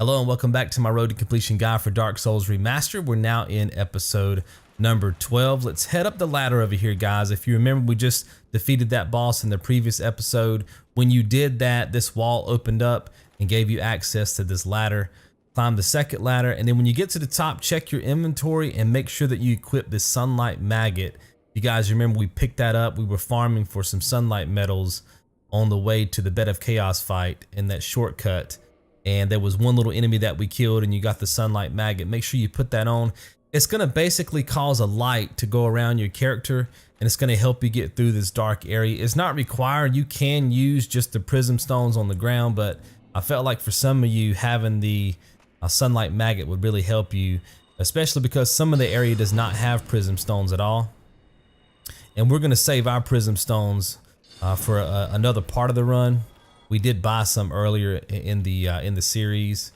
Hello and welcome back to my Road to Completion guide for Dark Souls Remastered. We're now in episode number 12. Let's head up the ladder over here, guys. If you remember, we just defeated that boss in the previous episode. When you did that, this wall opened up and gave you access to this ladder. Climb the second ladder, and then when you get to the top, check your inventory and make sure that you equip this sunlight maggot. You guys remember we picked that up. We were farming for some sunlight metals on the way to the Bed of Chaos fight in that shortcut. And there was one little enemy that we killed and you got the sunlight maggot. Make sure you put that on. It's going to basically cause a light to go around your character and it's going to help you get through this dark area. It's not required. You can use just the prism stones on the ground, but I felt like for some of you having the sunlight maggot would really help you, especially because some of the area does not have prism stones at all. And we're going to save our prism stones for another part of the run. We did buy some earlier in the series,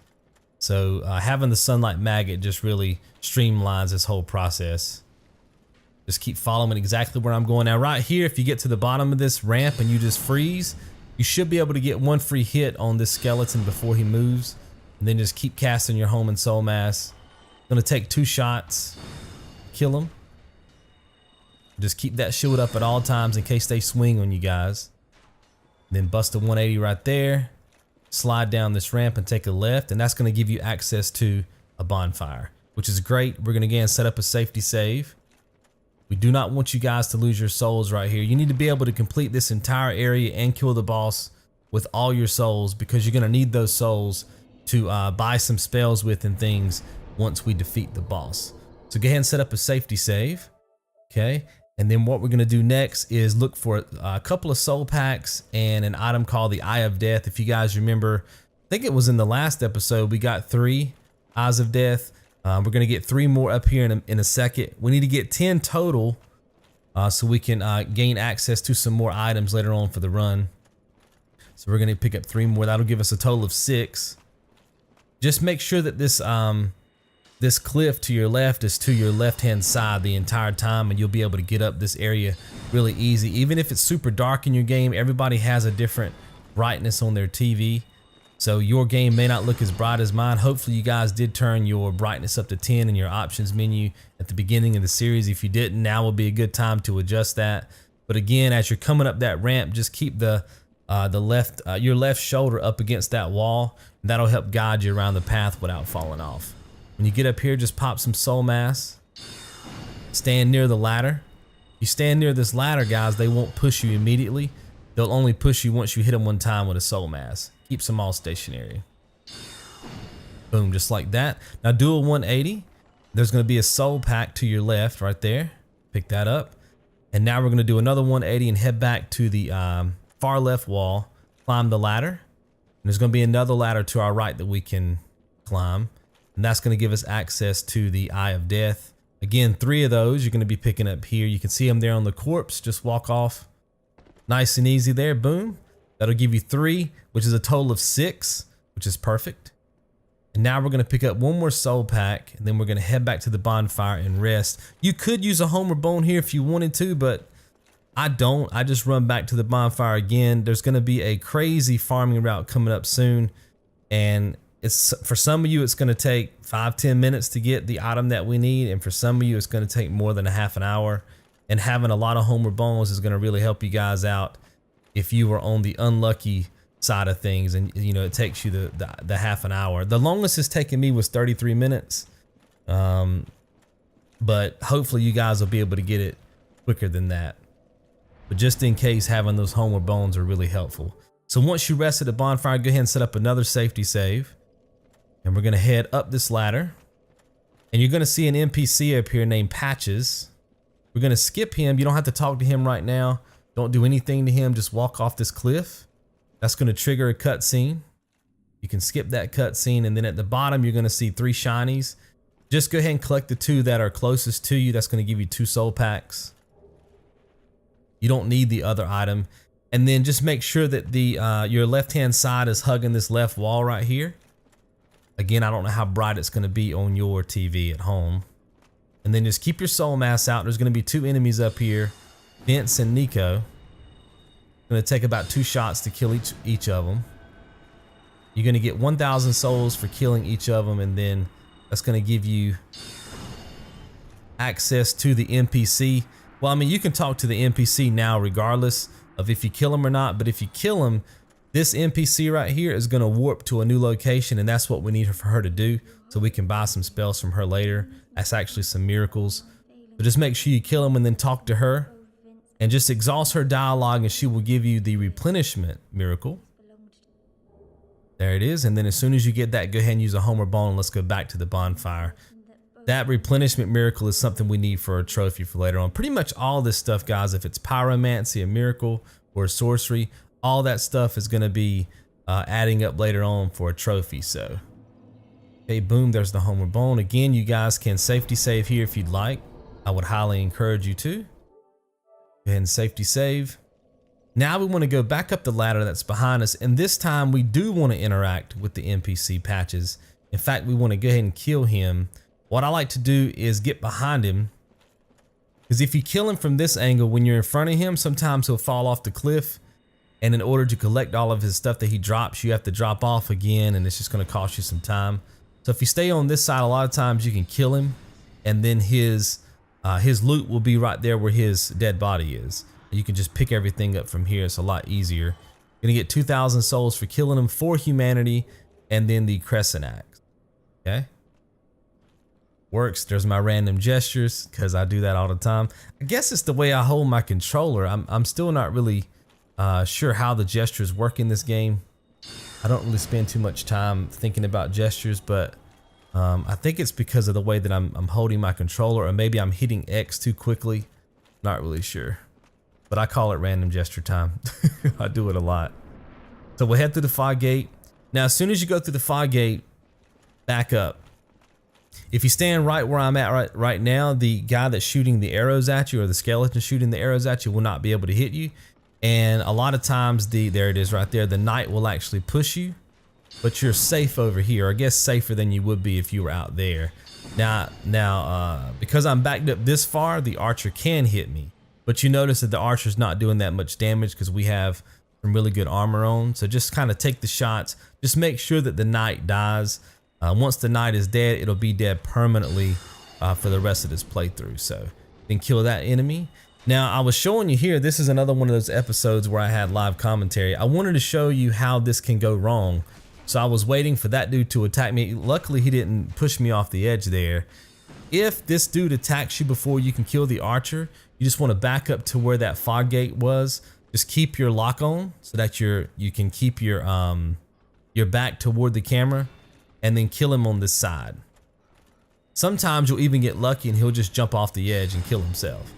so having the sunlight maggot just really streamlines this whole process. Just keep following exactly where I'm going. Now right here, if you get to the bottom of this ramp and you just freeze, you should be able to get one free hit on this skeleton before he moves, and then just keep casting your home and soul mass. Gonna take 2 shots, kill him. Just keep that shield up at all times in case they swing on you guys. Then bust a 180 right there, slide down this ramp and take a left, and that's going to give you access to a bonfire, which is great. We're going to again set up a safety save. We do not want you guys to lose your souls right here. You need to be able to complete this entire area and kill the boss with all your souls, because you're going to need those souls to buy some spells with and things once we defeat the boss. So go ahead and set up a safety save. Okay. And then what we're going to do next is look for a couple of soul packs and an item called the Eye of Death. If you guys remember, I think it was in the last episode, we got 3 Eyes of Death. We're going to get 3 more up here in a second. We need to get 10 total so we can gain access to some more items later on for the run. So we're going to pick up 3 more. That'll give us a total of 6. Just make sure that this cliff to your left is to your left hand side the entire time, and you'll be able to get up this area really easy. Even if it's super dark in your game, everybody has a different brightness on their TV, so your game may not look as bright as mine. Hopefully you guys did turn your brightness up to 10 in your options menu at the beginning of the series. If you didn't, now will be a good time to adjust that. But again, as you're coming up that ramp, just keep your left shoulder up against that wall, and that'll help guide you around the path without falling off. When you get up here, just pop some soul mass. Stand near the ladder. You stand near this ladder, guys, they won't push you immediately. They'll only push you once you hit them one time with a soul mass. Keeps them all stationary. Boom, just like that. Now do a 180. There's going to be a soul pack to your left right there. Pick that up. And now we're going to do another 180 and head back to the far left wall. Climb the ladder. And there's going to be another ladder to our right that we can climb. And that's going to give us access to the Eye of Death. Again, 3 of those you're going to be picking up here. You can see them there on the corpse. Just walk off. Nice and easy there. Boom. That'll give you 3, which is a total of 6, which is perfect. And now we're going to pick up 1 more soul pack, and then we're going to head back to the bonfire and rest. You could use a Homeward bone here if you wanted to, but I don't. I just run back to the bonfire again. There's going to be a crazy farming route coming up soon, and for some of you, it's going to take 5-10 minutes to get the item that we need. And for some of you, it's going to take more than a half an hour. And having a lot of Homeward bones is going to really help you guys out if you were on the unlucky side of things. And, you know, it takes you the half an hour. The longest it's taken me was 33 minutes. But hopefully you guys will be able to get it quicker than that. But just in case, having those Homeward bones are really helpful. So once you rest at the bonfire, go ahead and set up another safety save. And we're going to head up this ladder. And you're going to see an NPC up here named Patches. We're going to skip him. You don't have to talk to him right now. Don't do anything to him. Just walk off this cliff. That's going to trigger a cutscene. You can skip that cutscene. And then at the bottom, you're going to see 3 shinies. Just go ahead and collect the 2 that are closest to you. That's going to give you 2 soul packs. You don't need the other item. And then just make sure that your left-hand side is hugging this left wall right here. Again, I don't know how bright it's going to be on your TV at home. And then just keep your soul mass out. There's going to be 2 enemies up here, Vince and Nico. Going to take about 2 shots to kill each of them. You're going to get 1,000 souls for killing each of them, and then that's going to give you access to the NPC. Well, I mean, you can talk to the NPC now regardless of if you kill him or not, but if you kill him, this NPC right here is going to warp to a new location, and that's what we need for her to do, so we can buy some spells from her later. That's actually some miracles. So just make sure you kill him and then talk to her, and just exhaust her dialogue, and she will give you the replenishment miracle. There it is. And then as soon as you get that, go ahead and use a Homeward bone, and let's go back to the bonfire. That replenishment miracle is something we need for a trophy for later on. Pretty much all this stuff, guys, if it's pyromancy, a miracle, or a sorcery, all that stuff is going to be adding up later on for a trophy. So, okay, boom, there's the Homeward bone. Again, you guys can safety save here if you'd like. I would highly encourage you to. Go ahead and safety save. Now we want to go back up the ladder that's behind us, and this time we do want to interact with the NPC patches. In fact, we want to go ahead and kill him. What I like to do is get behind him, because if you kill him from this angle, when you're in front of him, sometimes he'll fall off the cliff, and in order to collect all of his stuff that he drops, you have to drop off again, and it's just going to cost you some time. So if you stay on this side, a lot of times you can kill him, and then his loot will be right there where his dead body is. You can just pick everything up from here. It's a lot easier. You're gonna get 2,000 souls for killing him, for humanity, and then the Crescent axe. Okay, works. There's my random gestures, because I do that all the time. I guess it's the way I hold my controller. I'm still not really sure how the gestures work in this game. I don't really spend too much time thinking about gestures, but I think it's because of the way that I'm holding my controller, or maybe I'm hitting X too quickly. Not really sure, but I call it random gesture time. I do it a lot. So we'll head through the fog gate. Now, as soon as you go through the fog gate, back up. If you stand right where I'm at right now, the guy that's shooting the arrows at you, or the skeleton shooting the arrows at you, will not be able to hit you. And a lot of times, there it is right there, the knight will actually push you, but you're safe over here. I guess safer than you would be if you were out there. Now, because I'm backed up this far, the archer can hit me. But you notice that the archer's not doing that much damage because we have some really good armor on. So just kind of take the shots. Just make sure that the knight dies. Once the knight is dead, it'll be dead permanently for the rest of this playthrough. So then kill that enemy. Now, I was showing you here, this is another one of those episodes where I had live commentary. I wanted to show you how this can go wrong. So I was waiting for that dude to attack me. Luckily, he didn't push me off the edge there. If this dude attacks you before you can kill the archer, you just want to back up to where that fog gate was. Just keep your lock on so that you can keep your back toward the camera, and then kill him on this side. Sometimes you'll even get lucky and he'll just jump off the edge and kill himself.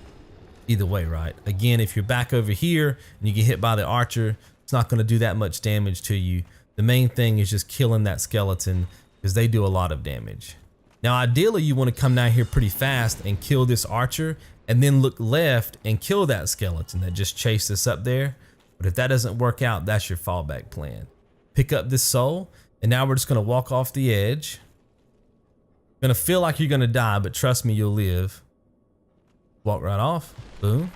Either way, right? Again, if you're back over here and you get hit by the archer, it's not going to do that much damage to you. The main thing is just killing that skeleton, because they do a lot of damage. Now, ideally, you want to come down here pretty fast and kill this archer, and then look left and kill that skeleton that just chased us up there. But if that doesn't work out, that's your fallback plan. Pick up this soul, and now we're just going to walk off the edge. Gonna feel like you're gonna die, but trust me, you'll live. Walk right off, boom.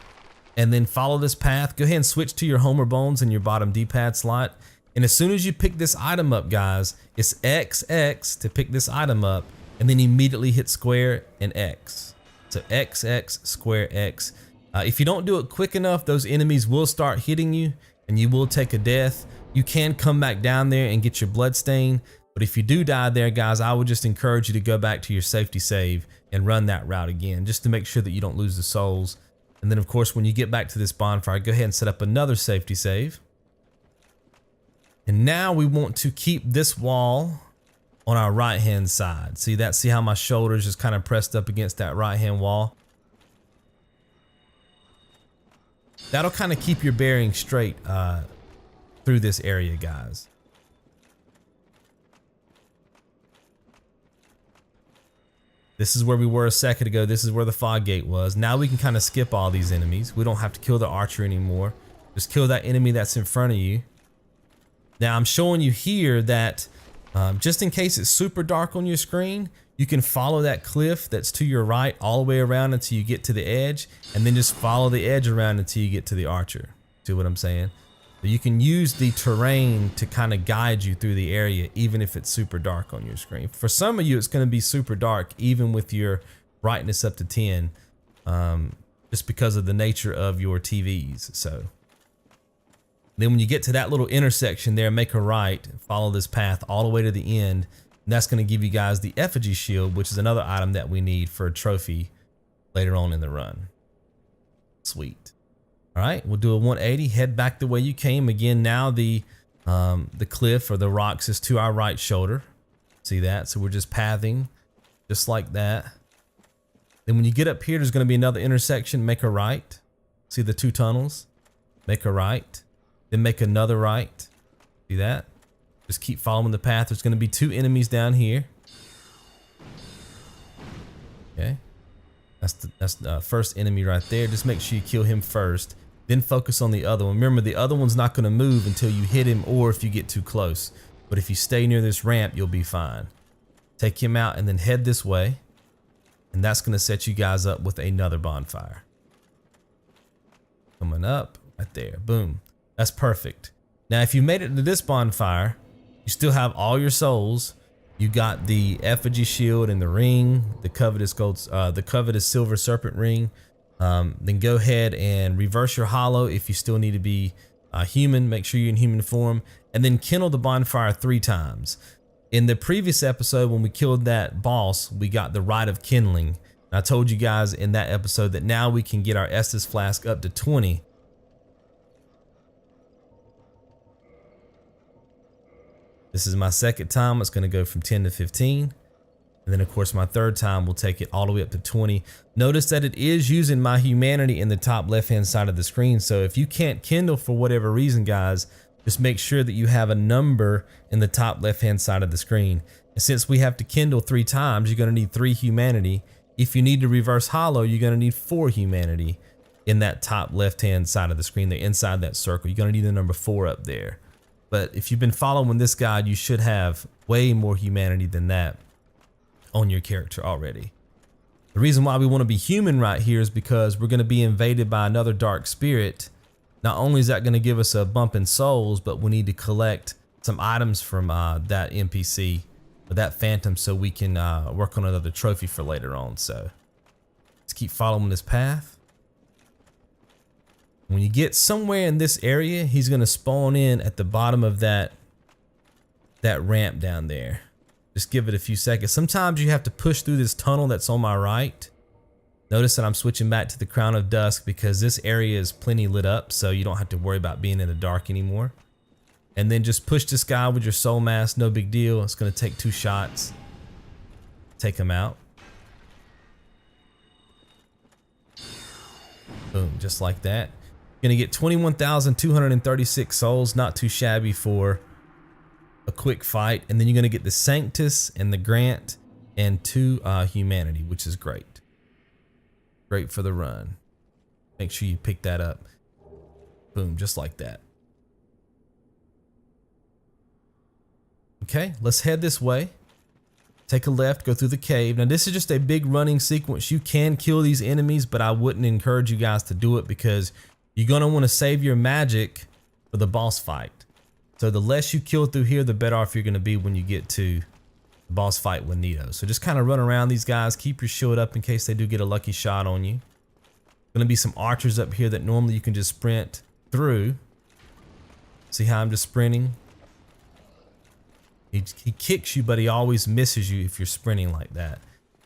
And then follow this path. Go ahead and switch to your Homeward bones in your bottom D-pad slot. And as soon as you pick this item up, guys, it's XX to pick this item up, and then immediately hit square and X. So XX, square X. If you don't do it quick enough, those enemies will start hitting you and you will take a death. You can come back down there and get your blood stain. But if you do die there, guys, I would just encourage you to go back to your safety save and run that route again, just to make sure that you don't lose the souls. And then, of course, when you get back to this bonfire, go ahead and set up another safety save. And now we want to keep this wall on our right-hand side. See that? See how my shoulders just kind of pressed up against that right-hand wall? That'll kind of keep your bearing straight through this area, guys. This is where we were a second ago. This is where the fog gate was. Now we can kind of skip all these enemies. We don't have to kill the archer anymore. Just kill that enemy that's in front of you. Now I'm showing you here that just in case it's super dark on your screen, you can follow that cliff that's to your right all the way around until you get to the edge, and then just follow the edge around until you get to the archer. See what I'm saying? So you can use the terrain to kind of guide you through the area, even if it's super dark on your screen. For some of you, it's going to be super dark, even with your brightness up to 10, just because of the nature of your TVs. So then when you get to that little intersection there, make a right, follow this path all the way to the end. And that's going to give you guys the Effigy Shield, which is another item that we need for a trophy later on in the run. Sweet. All right, we'll do a 180, head back the way you came. Again, now the cliff or the rocks is to our right shoulder. See that? So we're just pathing just like that. Then when you get up here, there's going to be another intersection. Make a right. See the two tunnels? Make a right. Then make another right. See that? Just keep following the path. There's going to be two enemies down here. Okay. That's the first enemy right there. Just make sure you kill him first. Then focus on the other one. Remember, the other one's not going to move until you hit him or if you get too close. But if you stay near this ramp, you'll be fine. Take him out and then head this way. And that's going to set you guys up with another bonfire. Coming up right there. Boom. That's perfect. Now, if you made it to this bonfire, you still have all your souls. You got the Effigy Shield and the ring, the Covetous Silver Serpent ring. Then go ahead and reverse your hollow if you still need to be human. Make sure you're in human form. And then kindle the bonfire 3 times. In the previous episode, when we killed that boss, we got the rite of kindling. And I told you guys in that episode that now we can get our Estus flask up to 20. This is my second time. It's going to go from 10 to 15. And then, of course, my third time will take it all the way up to 20. Notice that it is using my humanity in the top left-hand side of the screen. So if you can't kindle for whatever reason, guys, just make sure that you have a number in the top left-hand side of the screen. And since we have to kindle 3 times, you're going to need 3 humanity. If you need to reverse hollow, you're going to need 4 humanity in that top left-hand side of the screen. They're inside that circle. You're going to need the number 4 up there. But if you've been following this guide, you should have way more humanity than that on your character already. The reason why we want to be human right here is because we're going to be invaded by another dark spirit. Not only is that going to give us a bump in souls, but we need to collect some items from that NPC or that phantom so we can work on another trophy for later on. So let's keep following this path. When you get somewhere in this area, he's going to spawn in at the bottom of that ramp down there. Just give it a few seconds. Sometimes you have to push through this tunnel that's on my right. Notice that I'm switching back to the Crown of Dusk because this area is plenty lit up, so you don't have to worry about being in the dark anymore. And then just push this guy with your soul mask. No big deal. It's going to take 2 shots. Take him out. Boom, just like that. You're going to get 21,236 souls. Not too shabby for a quick fight. And then you're going to get the Sanctus and the Grant and 2 humanity, which is great. Great for the run. Make sure you pick that up. Boom, just like that. Okay, let's head this way. Take a left, go through the cave. Now this is just a big running sequence. You can kill these enemies, but I wouldn't encourage you guys to do it because you're going to want to save your magic for the boss fight. So the less you kill through here, the better off you're going to be when you get to the boss fight with Nito. So just kind of run around these guys. Keep your shield up in case they do get a lucky shot on you. Going to be some archers up here that normally you can just sprint through. See how I'm just sprinting? He kicks you, but he always misses you if you're sprinting like that.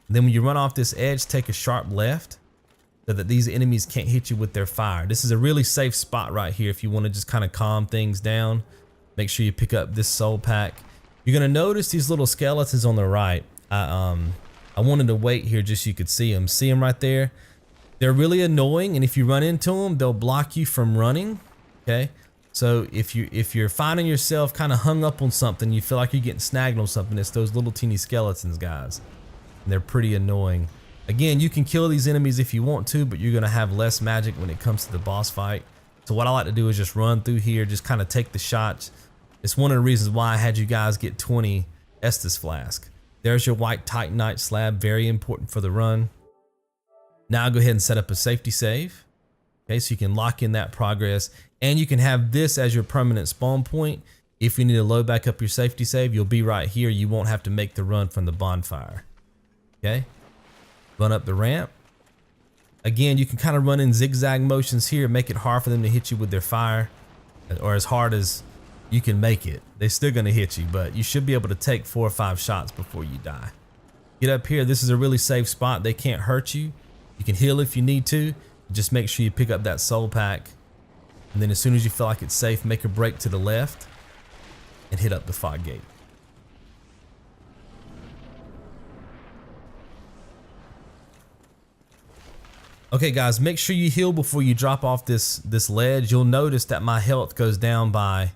And then when you run off this edge, take a sharp left so that these enemies can't hit you with their fire. This is a really safe spot right here if you want to just kind of calm things down. Make sure you pick up this soul pack. You're going to notice these little skeletons on the right. I wanted to wait here just so you could see them. See them right there? They're really annoying, and if you run into them, they'll block you from running. Okay? So if you're finding yourself kind of hung up on something, you feel like you're getting snagged on something, it's those little teeny skeletons, guys. And they're pretty annoying. Again, you can kill these enemies if you want to, but you're going to have less magic when it comes to the boss fight. So what I like to do is just run through here, just kind of take the shots. It's one of the reasons why I had you guys get 20 Estus flask. There's your white Titanite slab, very important for the run. Now I'll go ahead and set up a safety save. Okay, so you can lock in that progress, and you can have this as your permanent spawn point. If you need to load back up your safety save, you'll be right here. You won't have to make the run from the bonfire. Okay, run up the ramp. Again, you can kind of run in zigzag motions here, make it hard for them to hit you with their fire, or as hard as you can make it. They're still gonna hit you, but you should be able to take 4 or 5 shots before you die. Get up here, this is a really safe spot. They can't hurt you. You can heal if you need to. Just make sure you pick up that soul pack. And then as soon as you feel like it's safe, make a break to the left and hit up the fog gate. Okay guys, make sure you heal before you drop off this ledge. You'll notice that my health goes down by,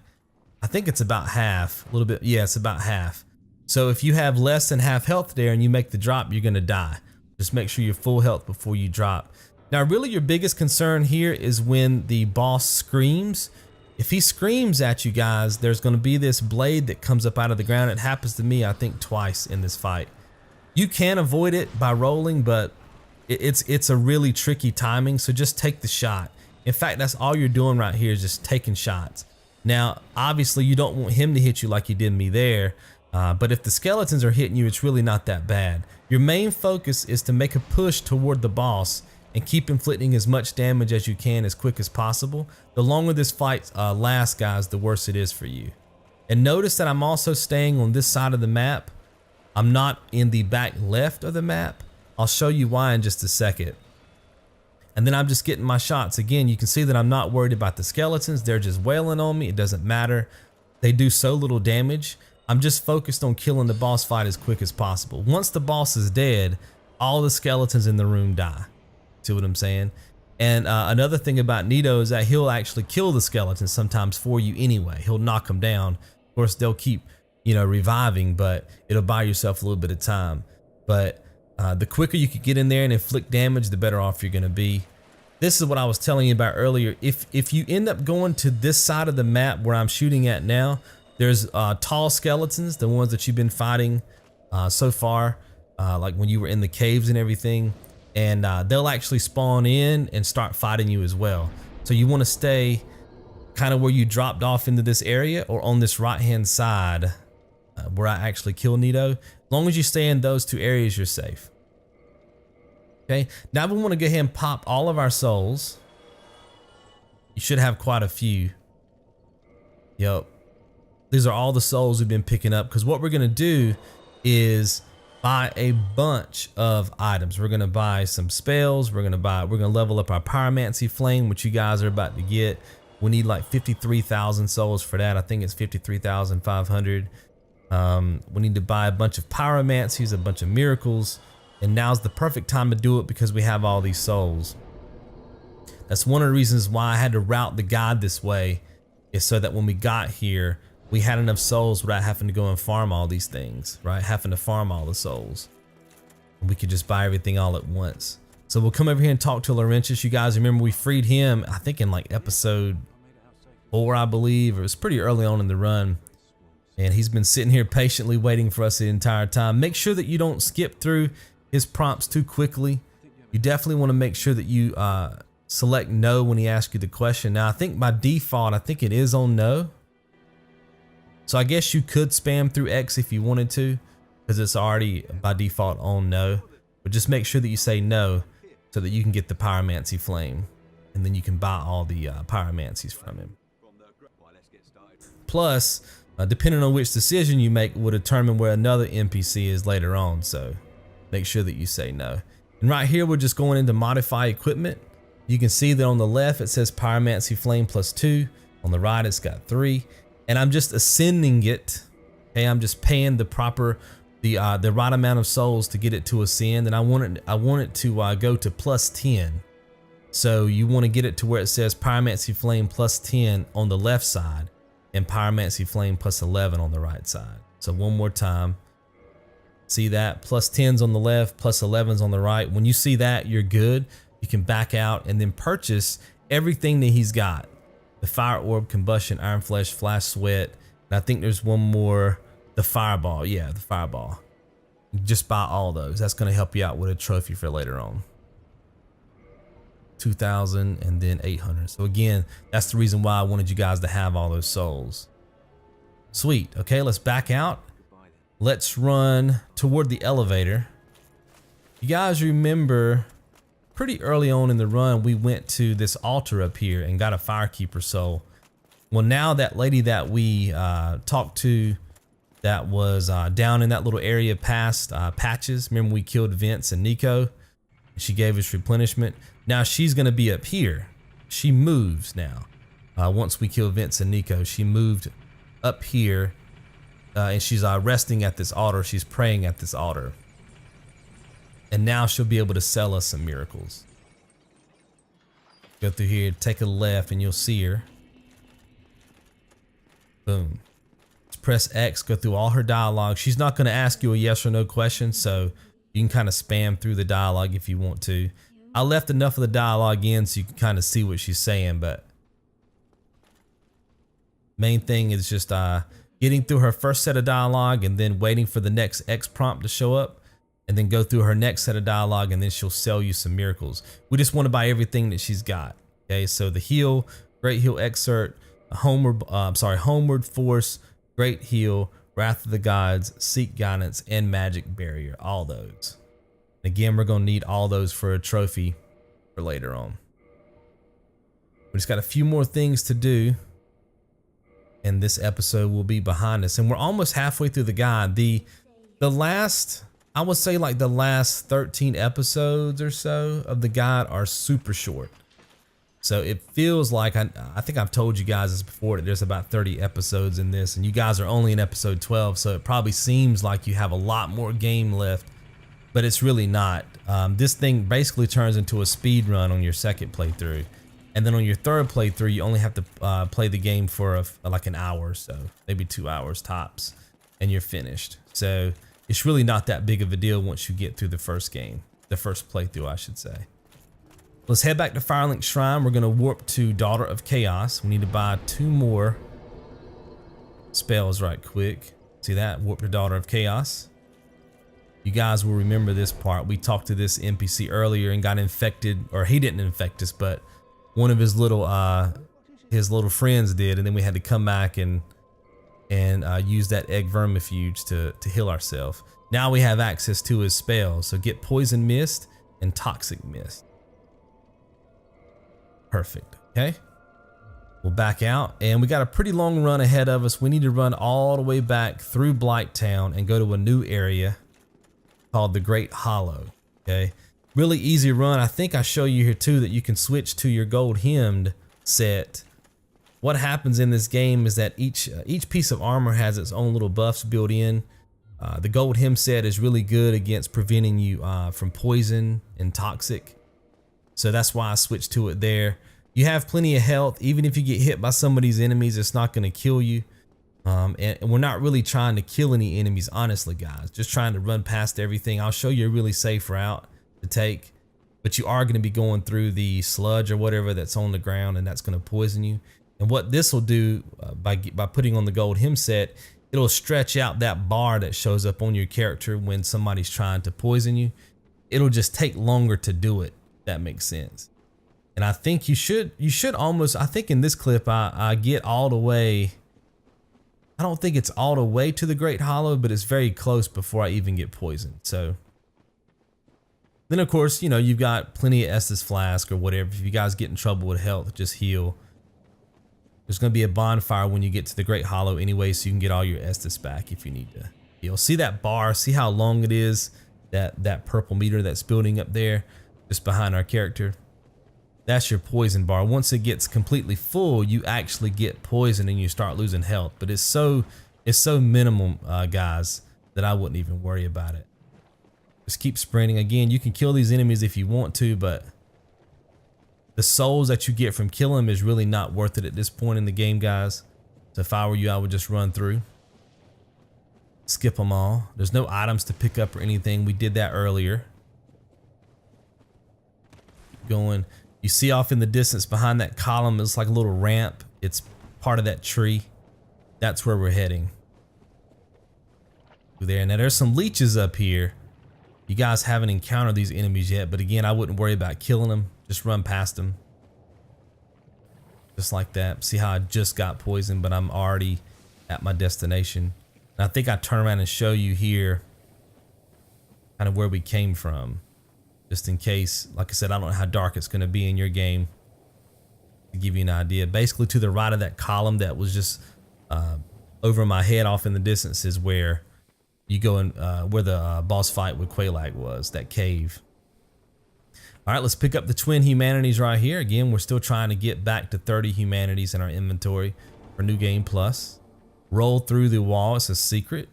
I think it's about half, a little bit. Yeah, it's about half. So if you have less than half health there and you make the drop, you're gonna die. Just make sure you're full health before you drop. Now really your biggest concern here is when the boss screams. If he screams at you guys, there's gonna be this blade that comes up out of the ground. It happens to me, I think, twice in this fight. You can avoid it by rolling, but it's a really tricky timing, so just take the shot. In fact, that's all you're doing right here is just taking shots. Now, obviously you don't want him to hit you like he did me there, but if the skeletons are hitting you, it's really not that bad. Your main focus is to make a push toward the boss and keep inflicting as much damage as you can as quick as possible. The longer this fight lasts, guys, the worse it is for you. And notice that I'm also staying on this side of the map. I'm not in the back left of the map. I'll show you why in just a second. And then I'm just getting my shots. Again, you can see that I'm not worried about the skeletons. They're just wailing on me. It doesn't matter. They do so little damage. I'm just focused on killing the boss fight as quick as possible. Once the boss is dead, all the skeletons in the room die. See what I'm saying? And another thing about Nito is that he'll actually kill the skeletons sometimes for you anyway. He'll knock them down. Of course, they'll keep, reviving, but it'll buy yourself a little bit of time. But the quicker you can get in there and inflict damage, the better off you're gonna be. This is what I was telling you about earlier. If you end up going to this side of the map where I'm shooting at now, there's tall skeletons, the ones that you've been fighting so far, like when you were in the caves and everything, and they'll actually spawn in and start fighting you as well. So you want to stay kind of where you dropped off into this area or on this right hand side where I actually kill Nito. As long as you stay in those 2 areas, you're safe. Okay, now we want to go ahead and pop all of our souls. You should have quite a few. Yep. These are all the souls we've been picking up, because what we're going to do is buy a bunch of items. We're going to buy some spells. We're going to level up our Pyromancy flame, which you guys are about to get. We need like 53,000 souls for that. I think it's 53,500. We need to buy a bunch of pyromancies, a bunch of miracles, and now's the perfect time to do it because we have all these souls. That's one of the reasons why I had to route the guide this way, is so that when we got here, we had enough souls without having to go and farm all these things, right? Having to farm all the souls. And we could just buy everything all at once. So we'll come over here and talk to Laurentius. You guys remember we freed him, I think in like episode 4, I believe. It was pretty early on in the run. And he's been sitting here patiently waiting for us the entire time. Make sure that you don't skip through his prompts too quickly. You definitely want to make sure that you select no when he asks you the question. Now I think by default, I think it is on no. So I guess you could spam through X if you wanted to, because it's already by default on no. But just make sure that you say no so that you can get the Pyromancy flame. And then you can buy all the Pyromancies from him. Plus, depending on which decision you make will determine where another NPC is later on. So make sure that you say no. And right here, we're just going into modify equipment. You can see that on the left, it says Pyromancy flame +2. On the right, it's got 3. And I'm just ascending it. Okay, I'm just paying the proper, the right amount of souls to get it to ascend. And I want it to go to +10. So you want to get it to where it says Pyromancy flame +10 on the left side and Pyromancy flame +11 on the right side. So one more time. See that? +10's on the left, +11's on the right. When you see that, you're good. You can back out and then purchase everything that he's got. The Fire Orb, Combustion, Iron Flesh, Flash Sweat, and I think there's one more, the Fireball. Yeah, the Fireball. Just buy all those. That's going to help you out with a trophy for later on. 2,000 and then 800. So again, that's the reason why I wanted you guys to have all those souls. Sweet. Okay, let's back out. Let's run toward the elevator. You guys remember pretty early on in the run, we went to this altar up here and got a Firekeeper soul. Well, now that lady that we talked to that was down in that little area past Patches, remember we killed Vince and Nico? She gave us replenishment. Now she's gonna be up here. She moves now. Once we kill Vince and Nico, she moved up here and she's resting at this altar. She's praying at this altar. And now she'll be able to sell us some miracles. Go through here, take a left and you'll see her. Boom. Let's press X, go through all her dialogue. She's not gonna ask you a yes or no question, so you can kind of spam through the dialogue if you want to. I left enough of the dialogue in so you can kind of see what she's saying, but main thing is just getting through her first set of dialogue and then waiting for the next X prompt to show up and then go through her next set of dialogue and then she'll sell you some miracles. We just want to buy everything that she's got. Okay, so the heal, Great Heal Excerpt, Homeward Force, Great Heal, Wrath of the Gods, Seek Guidance, and Magic Barrier, all those. Again, we're gonna need all those for a trophy for later on. We just got a few more things to do and this episode will be behind us. And we're almost halfway through the guide. The last, I would say like the last 13 episodes or so of the guide are super short. So it feels like, I think I've told you guys this before, that there's about 30 episodes in this and you guys are only in episode 12. So it probably seems like you have a lot more game left, but it's really not. This thing basically turns into a speed run on your second playthrough. And then on your third playthrough, you only have to play the game for like an hour or so, maybe 2 hours tops, and you're finished. So it's really not that big of a deal once you get through the first game, the first playthrough, I should say. Let's head back to Firelink Shrine. We're gonna warp to Daughter of Chaos. We need to buy 2 more spells right quick. See that? Warp to Daughter of Chaos. You guys will remember this part. We talked to this NPC earlier and got infected, or he didn't infect us, but one of his little friends did, and then we had to come back and use that egg vermifuge to heal ourselves. Now we have access to his spells, so get Poison Mist and Toxic Mist. Perfect. Okay, we'll back out, and we got a pretty long run ahead of us. We need to run all the way back through Blighttown and go to a new area called the Great Hollow. Okay. Really easy run. I think I show you here too that you can switch to your gold hemmed set. What happens in this game is that each piece of armor has its own little buffs built in. The gold hem set is really good against preventing you from poison and toxic. So that's why I switched to it there. You have plenty of health. Even if you get hit by some of these enemies, it's not going to kill you. And we're not really trying to kill any enemies, honestly, guys. Just trying to run past everything. I'll show you a really safe route to take, but you are going to be going through the sludge or whatever that's on the ground, and that's going to poison you. And what this will do by putting on the gold hem set, it'll stretch out that bar that shows up on your character when somebody's trying to poison you. It'll just take longer to do it. If that makes sense. And I think you should almost, I think in this clip I get all the way, I don't think it's all the way to the Great Hollow, but it's very close before I even get poisoned. So then, of course, you know, you've got plenty of Estus Flask or whatever. If you guys get in trouble with health, just heal. There's going to be a bonfire when you get to the Great Hollow anyway, so you can get all your Estus back if you need to heal. See that bar? See how long it is? That purple meter that's building up there just behind our character? That's your poison bar. Once it gets completely full, you actually get poisoned and you start losing health. But it's so minimum, guys, that I wouldn't even worry about it. Just keep sprinting. Again, you can kill these enemies if you want to, but the souls that you get from killing them is really not worth it at this point in the game, guys. So if I were you, I would just run through. Skip them all. There's no items to pick up or anything. We did that earlier. Keep going. You see off in the distance behind that column, it's like a little ramp. It's part of that tree. That's where we're heading. There. Now there's some leeches up here. You guys haven't encountered these enemies yet, but again, I wouldn't worry about killing them. Just run past them. Just like that. See how I just got poisoned, but I'm already at my destination. And I think I turn around and show you here kind of where we came from. Just in case, like I said, I don't know how dark it's going to be in your game. To give you an idea. Basically to the right of that column that was just over my head off in the distance is where you go in, where the boss fight with Quelaag was, that cave. All right, let's pick up the twin humanities right here. Again, we're still trying to get back to 30 humanities in our inventory for New Game Plus. Roll through the wall, it's a secret.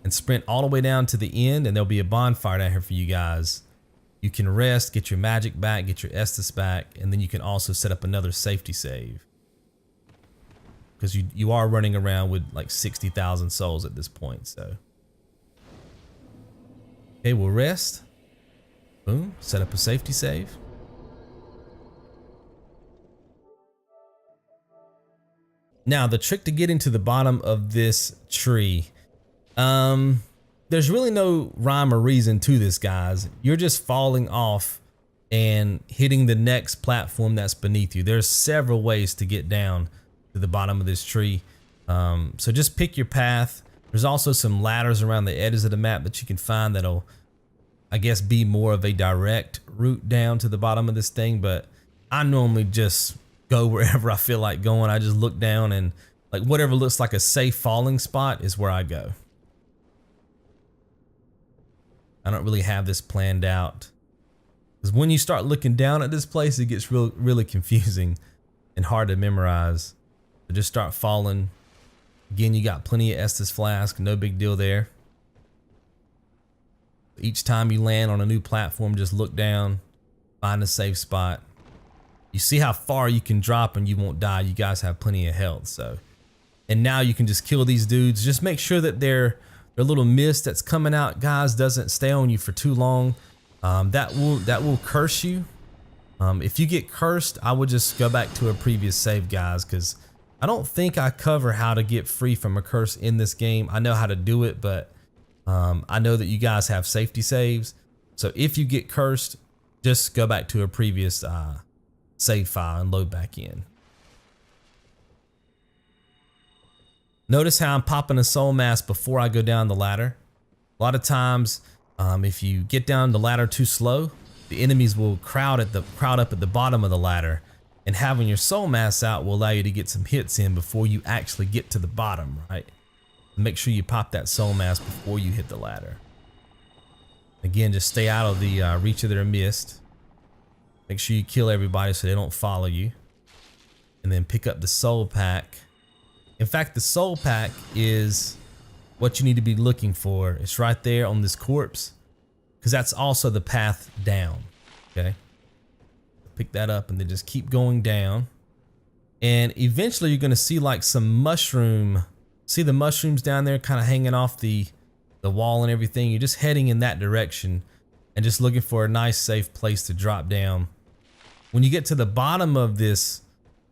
And sprint all the way down to the end, and there'll be a bonfire down here for you guys. You can rest, get your magic back, get your Estus back, and then you can also set up another safety save. Because you are running around with like 60,000 souls at this point, so. Okay, we'll rest. Boom, set up a safety save. Now, the trick to getting to the bottom of this tree, there's really no rhyme or reason to this, guys. You're just falling off and hitting the next platform that's beneath you. There's several ways to get down to the bottom of this tree. So just pick your path. There's also some ladders around the edges of the map that you can find that'll, I guess, be more of a direct route down to the bottom of this thing, but I normally just go wherever I feel like going. I just look down and like whatever looks like a safe falling spot is where I go. I don't really have this planned out, because when you start looking down at this place, it gets really confusing and hard to memorize. So just start falling. Again, you got plenty of Estus flask, no big deal there. Each time you land on a new platform, just look down, find a safe spot. You see how far you can drop and you won't die. You guys have plenty of health, so. And now you can just kill these dudes. Just make sure that their little mist that's coming out, guys, doesn't stay on you for too long. That will curse you. If you get cursed, I would just go back to a previous save, guys, because I don't think I cover how to get free from a curse in this game. I know how to do it, but I know that you guys have safety saves. So if you get cursed, just go back to a previous save file and load back in. Notice how I'm popping a soul mask before I go down the ladder. A lot of times, if you get down the ladder too slow, the enemies will crowd up at the bottom of the ladder, and having your soul mask out will allow you to get some hits in before you actually get to the bottom, right? Make sure you pop that soul mask before you hit the ladder. Again, just stay out of the reach of their mist. Make sure you kill everybody so they don't follow you. And then pick up the soul pack. In fact, the soul pack is what you need to be looking for. It's right there on this corpse, because that's also the path down, okay? Pick that up and then just keep going down. And eventually you're gonna see like some mushroom. See the mushrooms down there kind of hanging off the wall and everything. You're just heading in that direction and just looking for a nice safe place to drop down. When you get to the bottom of this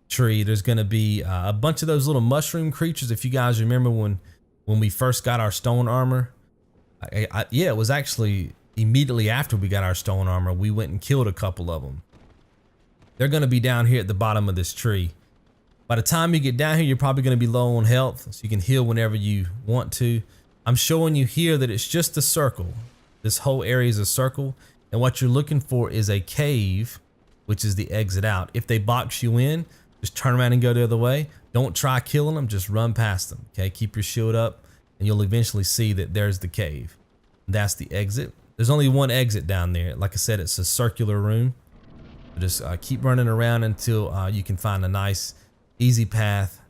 tree, there's going to be a bunch of those little mushroom creatures. If you guys remember when we first got our stone armor, yeah, it was actually immediately after we got our stone armor, we went and killed a couple of them. They're going to be down here at the bottom of this tree. By the time you get down here, you're probably going to be low on health, so you can heal whenever you want to. I'm showing you here that it's just a circle. This whole area is a circle, and what you're looking for is a cave, which is the exit out. If they box you in, just turn around and go the other way. Don't try killing them, just run past them, okay? Keep your shield up, and you'll eventually see that there's the cave. That's the exit. There's only one exit down there. Like I said, it's a circular room. Just keep running around until you can find a nice easy path,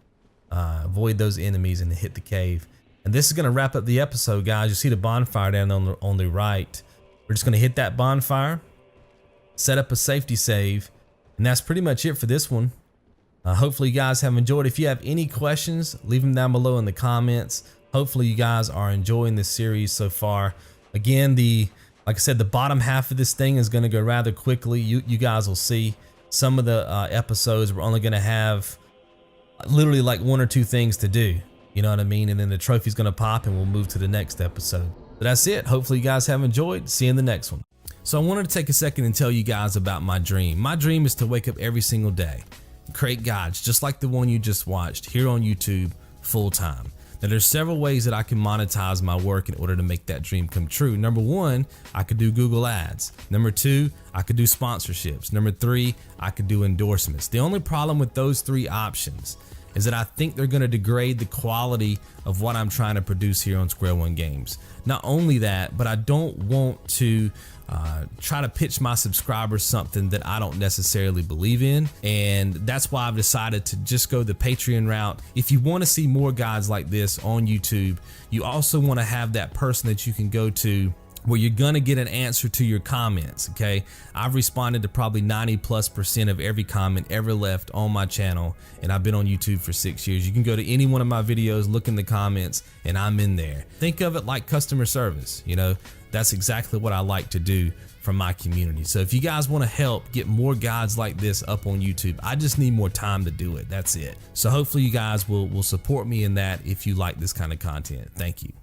avoid those enemies, and hit the cave. And this is going to wrap up the episode, guys. You see the bonfire down on the right. We're just going to hit that bonfire, set up a safety save, and that's pretty much it for this one. Hopefully you guys have enjoyed. If you have any questions, leave them down below in the comments. Hopefully you guys are enjoying this series so far. Again, like I said, the bottom half of this thing is going to go rather quickly. You guys will see some of the episodes we're only going to have literally like 1 or 2 things to do, you know what I mean? And then the trophy's gonna pop and we'll move to the next episode. But that's it. Hopefully you guys have enjoyed. See you in the next one. So I wanted to take a second and tell you guys about my dream. My dream is to wake up every single day, create guides just like the one you just watched here on YouTube full time. Now there's several ways that I can monetize my work in order to make that dream come true. Number one, I could do Google ads. Number two, I could do sponsorships. Number three, I could do endorsements. The only problem with those three options is that I think they're going to degrade the quality of what I'm trying to produce here on Square One Games. Not only that, but I don't want to try to pitch my subscribers something that I don't necessarily believe in, and that's why I've decided to just go the Patreon route. If you want to see more guides like this on YouTube, you also want to have that person that you can go to where you're gonna get an answer to your comments, okay? I've responded to probably 90+% of every comment ever left on my channel, and I've been on YouTube for 6 years. You can go to any one of my videos, look in the comments, and I'm in there. Think of it like customer service, you know? That's exactly what I like to do for my community. So if you guys wanna help get more guides like this up on YouTube, I just need more time to do it, that's it. So hopefully you guys will support me in that if you like this kind of content. Thank you.